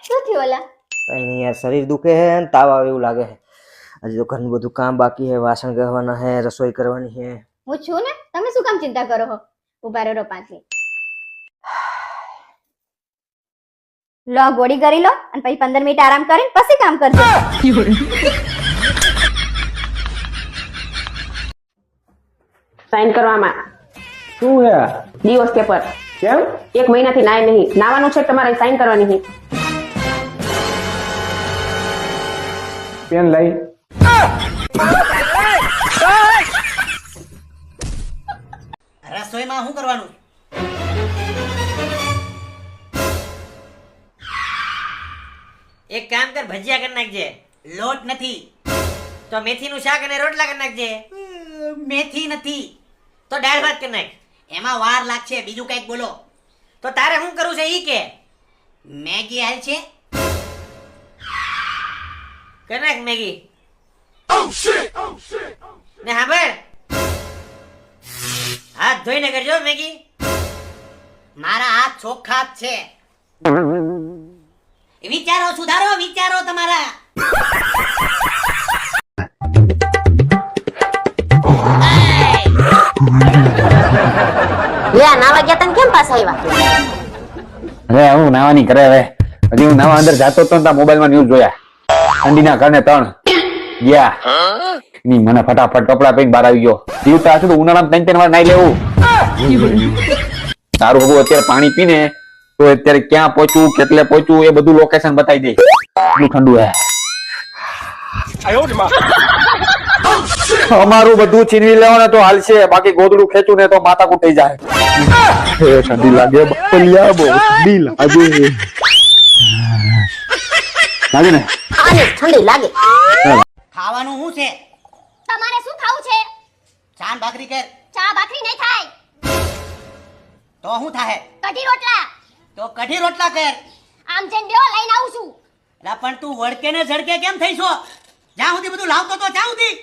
શું થયું ઓલા? કઈ નહીં યાર, શરીર દુખે હે ને તાવ આવે એવું લાગે છે. હજી તો ઘરનું બધું કામ બાકી હે, વાસણ ઘસવાના હે, રસોઈ કરવાની હે. હું છું ને, તમે શું કામ ચિંતા કરો છો? ઉભા રહો 5 મિનિટ. લો ગોળી કરી લો અને પછી 15 મિનિટ આરામ કરીને પછી કામ કરજો. સાઈન કરવામાં શું હે? Divorce paper. કેમ? 1 મહિનાથી નાય નહીં. નાવાનું છે તમારે સાઈન કરવાની છે. પેન લઈ. રસોઈમાં શું કરવાનું? એક કામ કર, ભજીયા કરી નાખજે. લોટ નથી તો મેથીનું શાક અને રોટલા કરી નાખજે. મેથી નથી તો દાળ ભાત કરી નાખ. એમાં વાર લાગશે. બીજું કઈક બોલો. તો તારે શું કરવું છે ઈ કે? મેગી હાલ છે? કરી નાખ મેગી. ને સાંભળ, હાથ ધોઈને કરજો મેગી. મારા હાથ ચોખ્ખા જ છે. વિચારો સુધારો, વિચારો તમારા. નાવા ગયા તને કેમ પાછા આવ્યા? અરે હું નાવાની કરે હવે. હજી હું નાવા અંદર જાતો તો મોબાઈલ માં ન્યૂઝ જોયા. ઠંડીના કારણે 3 ગયા. ની મને ફટાફટ કપડા પહેરીને બહાર આવી ગયો. જીવતા હશે તો ઉનાળામાં 3 વાર નાઈ લેવું. તારું હગું અત્યારે પાણી પીને તો અત્યારે ક્યાં પહોંચવું, કેટલે પહોંચવું એ બધું લોકેશન બતાવી દે. એટલું ઠંડુ હે. અમારું બધું છીનવી લેવાને તો હાલશે, બાકી ગોદડું ખેંચું ને તો માથાકૂટ થઈ જાય. ઠંડી લાગે બપલિયા, બહુ ઠંડી લાગે. લાગે ને? આને ઠંડી લાગે. ખાવાનું શું છે? તમારે શું ખાવું છે? ચાન ભાખરી કર. ચા ભાખરી નહીં થાય. તો શું થાય? કઢી રોટલા. તો કઢી રોટલા કર. આમ જઈને બેહો, લઈને આવું છું. લા પણ તું વળકે ને ઝડકે કેમ થઈ છો? જ્યાં સુધી બધું લાવતો તો ત્યાં સુધી